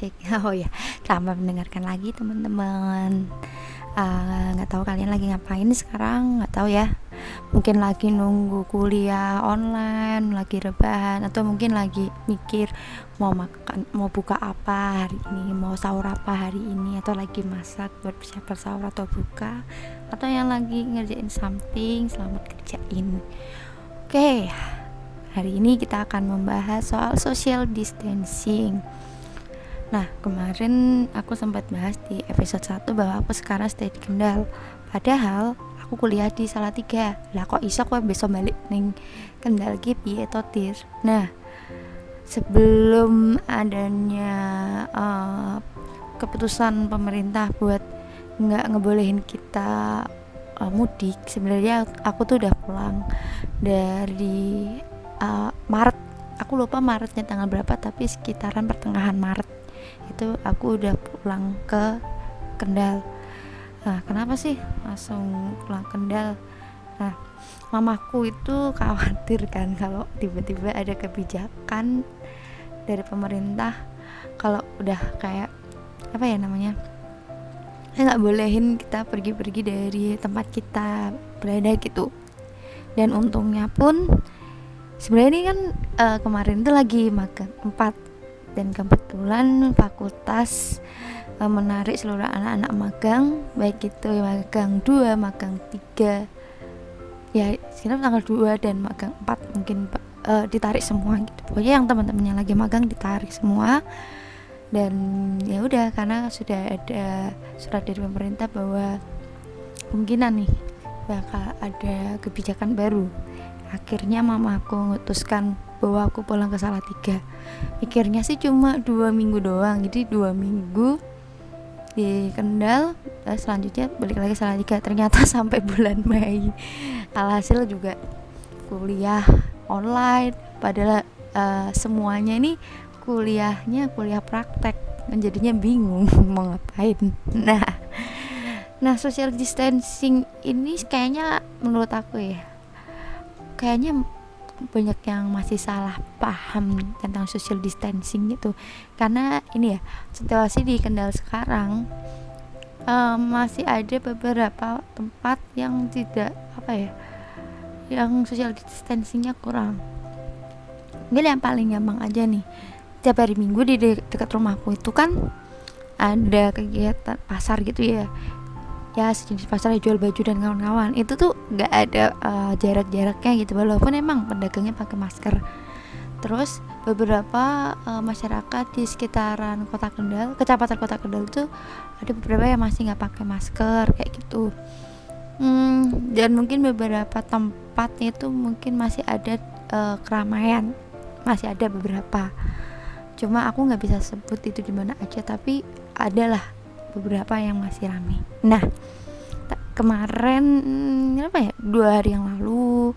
Oke. Oh ya, selamat mendengarkan lagi teman-teman. Nggak tahu kalian lagi ngapain sekarang, nggak tahu ya. Mungkin lagi nunggu kuliah online, lagi rebahan, atau mungkin lagi mikir mau makan, mau buka apa hari ini, mau sahur apa hari ini, atau lagi masak buat persiapan sahur atau buka, atau yang lagi ngerjain something, selamat kerjain. Oke, hari ini kita akan membahas soal social distancing. Nah, kemarin aku sempat bahas di episode 1 bahwa aku sekarang stay di Kendal. Padahal aku kuliah di Salatiga. Lah kok iso kowe besok balik ning Kendal iki piye to, Tir? Nah, sebelum adanya keputusan pemerintah buat nggak ngebolehin kita mudik, sebenarnya aku tuh udah pulang dari Maret. Aku lupa Maretnya tanggal berapa, tapi sekitaran pertengahan Maret itu aku udah pulang ke Kendal. Nah, kenapa sih langsung pulang Kendal? Nah, mamaku itu khawatir kan kalau tiba-tiba ada kebijakan dari pemerintah kalau udah kayak apa ya namanya, nggak bolehin kita pergi-pergi dari tempat kita berada gitu. Dan untungnya pun sebenarnya ini kan kemarin itu lagi magang 4, dan kebetulan fakultas menarik seluruh anak-anak magang, baik itu magang 2, magang 3 ya, sekitar tanggal 2 dan magang 4 mungkin ditarik semua gitu. Pokoknya yang teman-temannya lagi magang ditarik semua. Dan ya udah, karena sudah ada surat dari pemerintah bahwa kemungkinan nih bakal ada kebijakan baru, akhirnya mamaku ngutuskan bahwa aku pulang ke Salatiga. Mikirnya sih cuma 2 minggu doang, jadi 2 minggu di Kendal, selanjutnya balik lagi Salatiga. Ternyata sampai bulan Mei. Alhasil juga kuliah online, padahal semuanya ini kuliahnya kuliah praktek, menjadinya bingung mau ngapain. Nah, social distancing ini kayaknya menurut aku ya, kayaknya banyak yang masih salah paham tentang social distancing gitu. Karena ini ya, situasi di Kendal sekarang masih ada beberapa tempat yang tidak yang social distancingnya kurang. Mungkin yang paling gampang aja nih, tiap hari Minggu di dekat rumahku itu kan ada kegiatan pasar gitu ya, sejenis pasar jual baju dan kawan-kawan. Itu tuh nggak ada jarak-jaraknya gitu, walaupun emang pedagangnya pakai masker. Terus beberapa masyarakat di sekitaran kota Kendal, kecamatan kota Kendal tuh ada beberapa yang masih nggak pakai masker kayak gitu. Dan mungkin beberapa tempat itu mungkin masih ada keramaian, masih ada beberapa. Cuma aku nggak bisa sebut itu di mana aja, tapi adalah beberapa yang masih ramai. Nah, kemarin 2 hari yang lalu,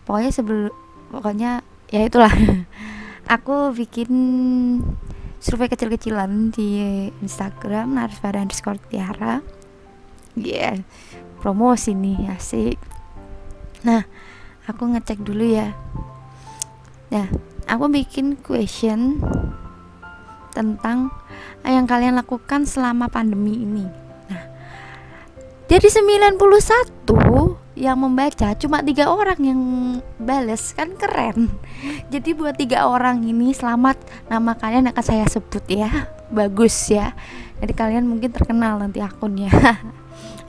pokoknya ya itulah aku bikin survei kecil-kecilan di Instagram @narspada_tiara. Promosi nih, asik. Nah, aku ngecek dulu ya. Nah, aku bikin question tentang yang kalian lakukan selama pandemi ini. Nah, dari 91 yang membaca, cuma 3 orang yang bales, kan keren. Jadi buat 3 orang ini selamat, nama kalian akan saya sebut ya. Bagus ya. Jadi kalian mungkin terkenal nanti akunnya.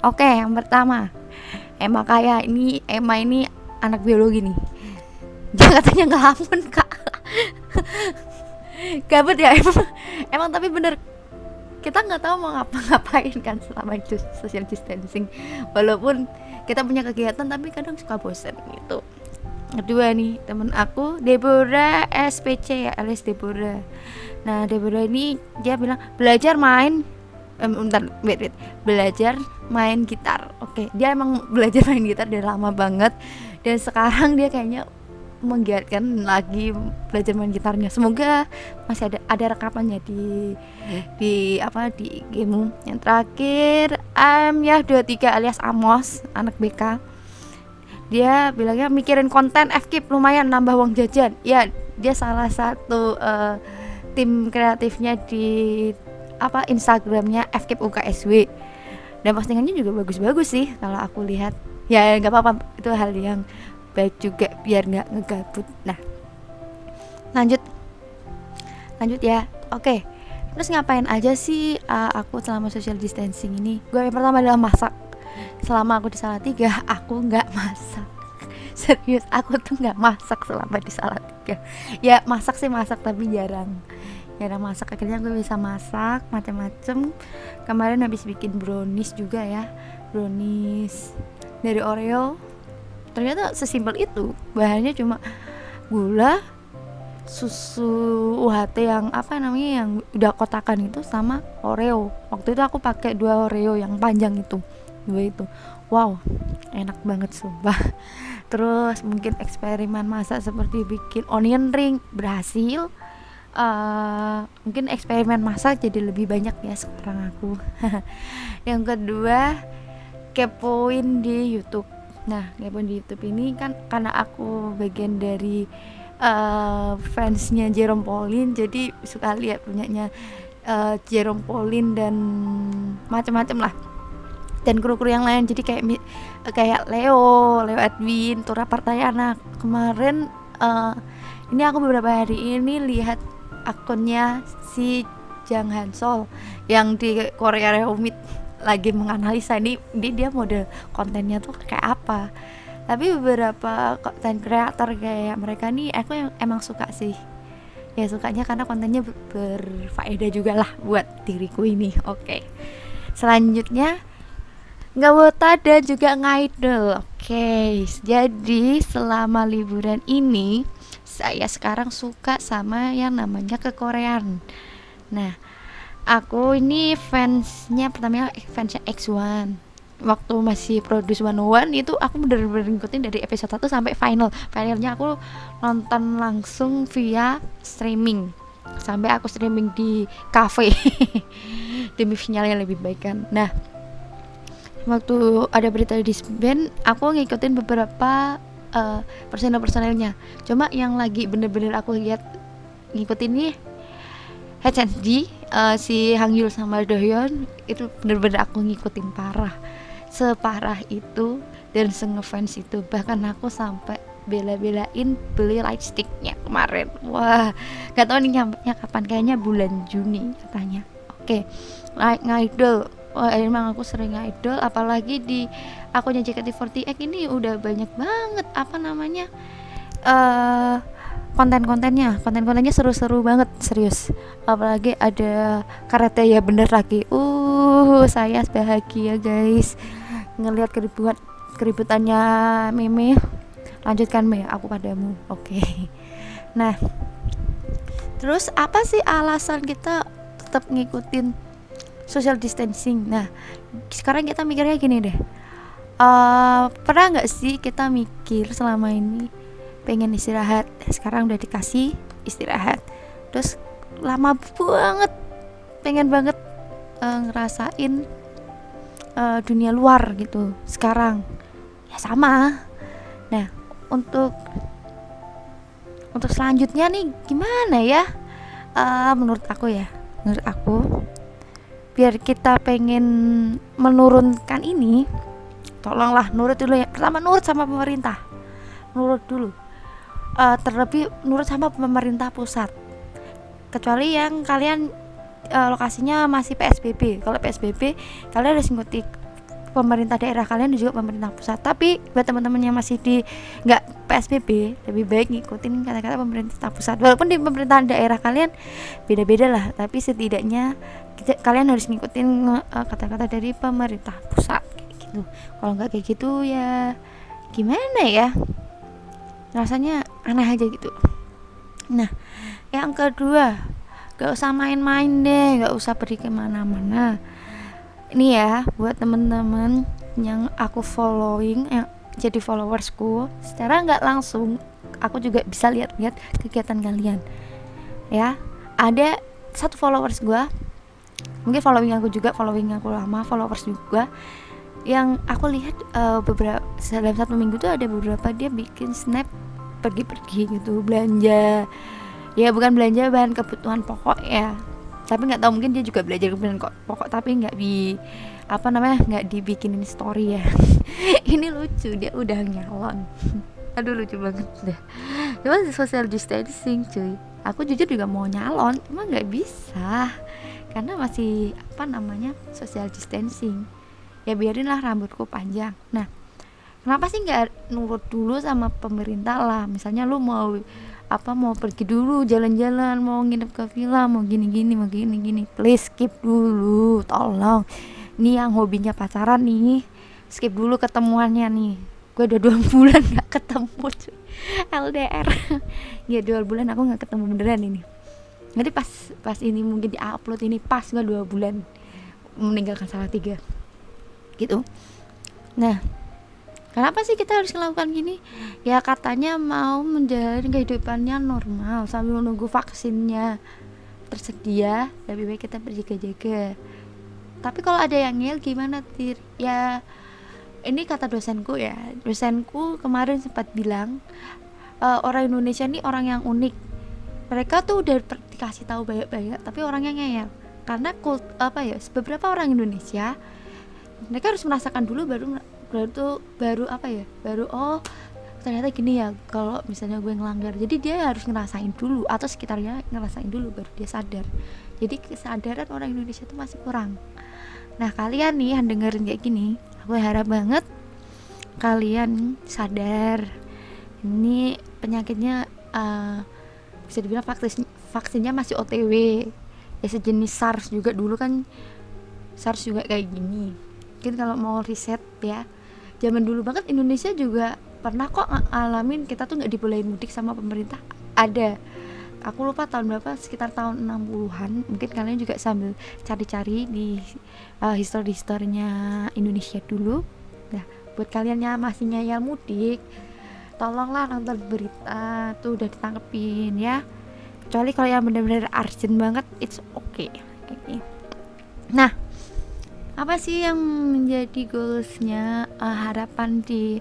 Oke, yang pertama, Emma ini anak biologi nih. Dia katanya ngelamun, Kak. Gabut ya emang tapi bener, kita nggak tahu mau ngapa-ngapain kan selama itu social distancing, walaupun kita punya kegiatan tapi kadang suka bosan gitu. Kedua nih, temen aku Deborah SPC ya, alias Deborah. Nah, Deborah ini dia bilang belajar main belajar main gitar. Oke, dia emang belajar main gitar dari lama banget, dan sekarang dia kayaknya menggiatkan lagi belajar main gitarnya. Semoga masih ada rekamannya di game. Yang terakhir ya 23 alias Amos, anak BK. Dia bilangnya mikirin konten FKIP lumayan nambah uang jajan. Ya, dia salah satu tim kreatifnya di apa Instagramnya FKIP UKSW, dan postingannya juga bagus-bagus sih kalau aku lihat. Ya nggak apa-apa, itu hal yang baik juga biar nggak ngegabut. Nah, lanjut ya. Oke. Terus ngapain aja sih aku selama social distancing ini? Gue yang pertama adalah masak. Selama aku di Salatiga, aku nggak masak. Serius, aku tuh nggak masak selama di Salatiga. Ya masak sih masak, tapi jarang masak. Akhirnya gue bisa masak macam-macam. Kemarin habis bikin brownies juga ya, brownies dari Oreo. Ternyata sesimpel itu, bahannya cuma gula, susu UHT yang apa namanya yang udah kotakan itu, sama Oreo. Waktu itu aku pakai 2 Oreo yang panjang itu, 2 itu. Wow, enak banget sumpah. Terus mungkin eksperimen masak seperti bikin onion ring berhasil. Mungkin eksperimen masak jadi lebih banyak ya sekarang aku. Yang kedua, kepoin di YouTube. Nah, kepoin di YouTube ini kan karena aku bagian dari fansnya Jerome Pauline, jadi suka lihat punyanya Jerome Pauline dan macam-macam lah, dan kru-kru yang lain. Jadi kayak Leo Edwin, Tora Partayana. Kemarin ini aku beberapa hari ini lihat akunnya si Jang Hansol yang di Korea Reumit lagi menganalisa ini dia mode kontennya tuh kayak apa. Tapi beberapa konten kreator kayak mereka nih aku yang emang suka sih. Ya sukanya karena kontennya berfaedah juga lah buat diriku ini. Oke. Selanjutnya ngawota dan juga ngidol. Oke. Jadi selama liburan ini saya sekarang suka sama yang namanya kekoreaan. Nah, aku ini fansnya X1. Waktu masih Produce 101 itu aku bener-bener ngikutin dari episode 1 sampai finalnya aku nonton langsung via streaming, sampai aku streaming di cafe demi finalnya lebih baik kan. Nah, waktu ada berita di disband aku ngikutin beberapa personel-personelnya. Cuma yang lagi bener-bener aku lihat ngikutin nih HND, si Hang Yul sama Dohyeon, itu bener-bener aku ngikutin parah, separah itu dan sengefans itu. Bahkan aku sampai bela-belain beli lightsticknya kemarin. Wah, gak tahu nih nyampenya kapan, kayaknya bulan Juni katanya. Oke, ngidol. Wah, emang aku sering ngidol, apalagi di akunnya JKT48 ini udah banyak banget apa namanya konten-kontennya seru-seru banget, serius. Apalagi ada karate ya bener lagi. Saya bahagia guys ngelihat keributannya Meme. Lanjutkan Me, aku padamu. Oke. Nah, terus apa sih alasan kita tetap ngikutin social distancing? Nah, sekarang kita mikirnya gini deh. Pernah nggak sih kita mikir selama ini pengen istirahat, sekarang udah dikasih istirahat, terus lama banget pengen banget ngerasain dunia luar gitu. Sekarang ya sama. Nah, untuk selanjutnya nih gimana ya? Menurut aku biar kita pengen menurunkan ini, tolonglah nurut dulu ya. Pertama nurut sama pemerintah, nurut dulu. Terlebih nurut sama pemerintah pusat, kecuali yang kalian lokasinya masih PSBB. Kalau PSBB kalian harus ngikuti pemerintah daerah kalian dan juga pemerintah pusat. Tapi buat teman-teman yang masih di nggak PSBB, lebih baik ngikutin kata-kata pemerintah pusat. Walaupun di pemerintahan daerah kalian beda-beda lah, tapi setidaknya kalian harus ngikutin kata-kata dari pemerintah pusat kayak gitu. Kalau nggak kayak gitu ya gimana ya, rasanya aneh aja gitu. Nah, yang kedua, gak usah main-main deh, gak usah pergi kemana-mana. Ini ya buat temen-temen yang aku following, yang jadi followersku, secara gak langsung aku juga bisa lihat-lihat kegiatan kalian ya. Ada satu followers gue, mungkin following aku lama, followers juga, yang aku lihat beberapa dalam 1 minggu tuh ada beberapa dia bikin snap pergi-pergi gitu, belanja ya bukan belanja bahan kebutuhan pokok ya, tapi nggak tahu mungkin dia juga belajar kebutuhan pokok tapi nggak nggak dibikinin story ya. Ini lucu, dia udah nyalon. Aduh lucu banget deh. Cuma social distancing cuy, aku jujur juga mau nyalon cuma nggak bisa karena masih social distancing. Ya biarin lah rambutku panjang. Nah, kenapa sih nggak nurut dulu sama pemerintah lah? Misalnya lu mau pergi dulu jalan-jalan, mau nginep ke villa, mau gini, please skip dulu, tolong. Nih yang hobinya pacaran nih, skip dulu ketemuannya nih. Gue udah 2 bulan gak ketemu cuy, LDR. Ya 2 bulan aku gak ketemu beneran ini. Nanti pas ini mungkin di-upload ini pas gue 2 bulan meninggalkan Salatiga gitu. Nah, kenapa sih kita harus melakukan gini? Ya katanya mau menjalani kehidupannya normal sambil menunggu vaksinnya tersedia, lebih baik kita berjaga-jaga. Tapi kalau ada yang ngel gimana Tir? Ya ini kata dosenku kemarin sempat bilang, orang Indonesia ini orang yang unik. Mereka tuh udah dikasih tahu banyak-banyak tapi orangnya ngeyel. Karena beberapa orang Indonesia mereka harus merasakan dulu baru oh ternyata gini ya kalau misalnya gue ngelanggar. Jadi dia harus ngerasain dulu atau sekitarnya ngerasain dulu baru dia sadar. Jadi kesadaran orang Indonesia itu masih kurang. Nah kalian nih yang dengerin kayak gini, aku harap banget kalian sadar ini penyakitnya bisa dibilang vaksinnya masih OTW ya, sejenis SARS juga. Dulu kan SARS juga kayak gini. Mungkin kalau mau riset ya, zaman dulu banget Indonesia juga pernah kok ngalamin kita tuh nggak dibolehin mudik sama pemerintah. Ada, aku lupa tahun berapa, sekitar tahun 60-an. Mungkin kalian juga sambil cari-cari di historinya Indonesia dulu. Nah, buat kalian yang masih nyayal mudik, tolonglah nonton berita tuh udah ditangkepin ya. Kecuali kalau yang benar-benar urgent banget, it's okay. Nah, apa sih yang menjadi goalsnya, harapan di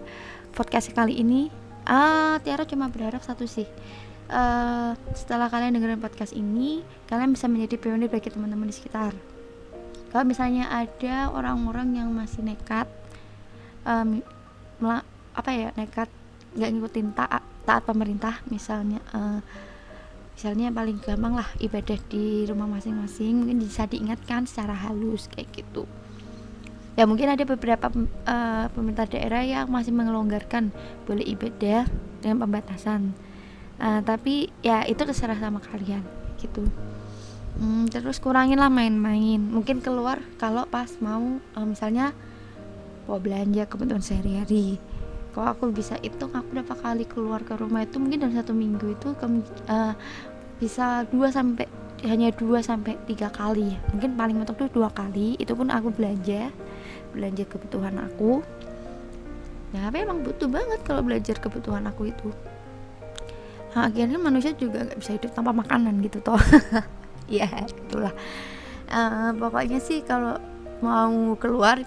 podcast kali ini? Tiara cuma berharap satu sih, setelah kalian dengerin podcast ini, kalian bisa menjadi pionir bagi teman-teman di sekitar. Kalau misalnya ada orang-orang yang masih nekat nekat nggak ngikutin taat pemerintah, misalnya paling gampang lah ibadah di rumah masing-masing, mungkin bisa diingatkan secara halus kayak gitu. Ya mungkin ada beberapa pemerintah daerah yang masih melonggarkan boleh ibadah dengan pembatasan. Tapi ya itu terserah sama kalian gitu. Terus kuranginlah main-main, mungkin keluar kalau pas mau misalnya mau belanja kebutuhan sehari-hari. Kalau aku bisa hitung aku berapa kali keluar ke rumah itu mungkin dalam 1 minggu itu bisa 2 sampai 3 kali. Mungkin paling mentok tuh 2 kali, itu pun aku belanja kebutuhan aku. Nah, tapi emang butuh banget kalau belajar kebutuhan aku itu. Nah, akhirnya manusia juga gak bisa hidup tanpa makanan gitu toh. Ya itulah, pokoknya sih kalau mau keluar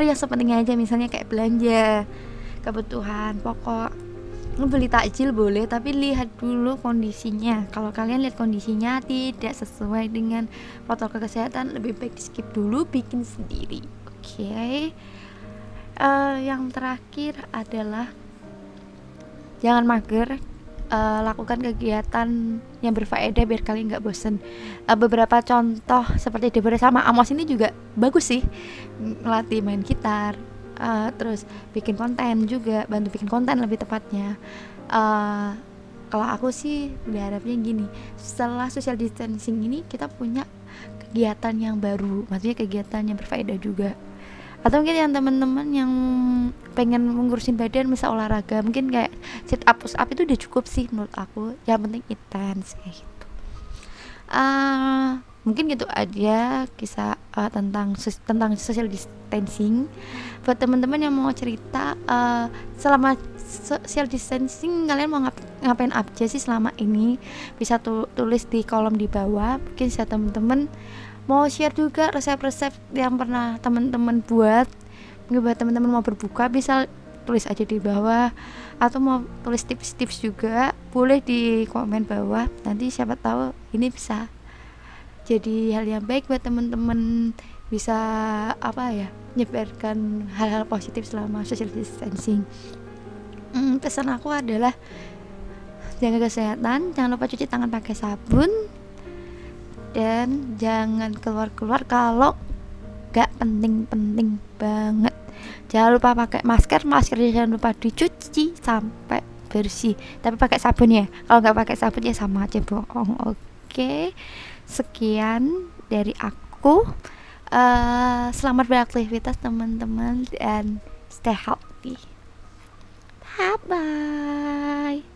ya sepentingnya aja, misalnya kayak belanja kebutuhan pokok, beli takjil boleh tapi lihat dulu kondisinya. Kalau kalian lihat kondisinya tidak sesuai dengan protokol kesehatan, lebih baik di skip dulu, bikin sendiri. Oke. Yang terakhir adalah jangan mager, lakukan kegiatan yang berfaedah biar kalian nggak bosen. Beberapa contoh seperti Deborah sama Amos ini juga bagus sih, ngelatih main gitar, terus bikin konten juga, bantu bikin konten lebih tepatnya. Kalau aku sih berharapnya gini, setelah social distancing ini kita punya kegiatan yang baru, maksudnya kegiatan yang berfaedah juga. Atau mungkin yang teman-teman yang pengen mengurusin badan, misal olahraga, mungkin kayak sit up, push up itu udah cukup sih menurut aku, yang penting intens kayak gitu. Mungkin gitu aja kisah tentang social distancing. Buat teman-teman yang mau cerita, selama social distancing kalian mau ngapain aja sih selama ini, bisa tulis di kolom di bawah. Mungkin bisa teman-teman mau share juga resep-resep yang pernah teman-teman buat. Mungkin buat teman-teman mau berbuka bisa tulis aja di bawah, atau mau tulis tips-tips juga boleh di komen bawah, nanti siapa tahu ini bisa jadi hal yang baik buat temen-temen, bisa apa ya, menyebarkan hal-hal positif selama social distancing. Pesan aku adalah jaga kesehatan, jangan lupa cuci tangan pakai sabun, dan jangan keluar-keluar kalau gak penting-penting banget. Jangan lupa pakai maskernya jangan lupa dicuci sampai bersih, tapi pakai sabun ya. Kalau nggak pakai sabun ya sama aja bohong. Oke, sekian dari aku. Selamat beraktivitas teman-teman dan stay healthy. Bye bye.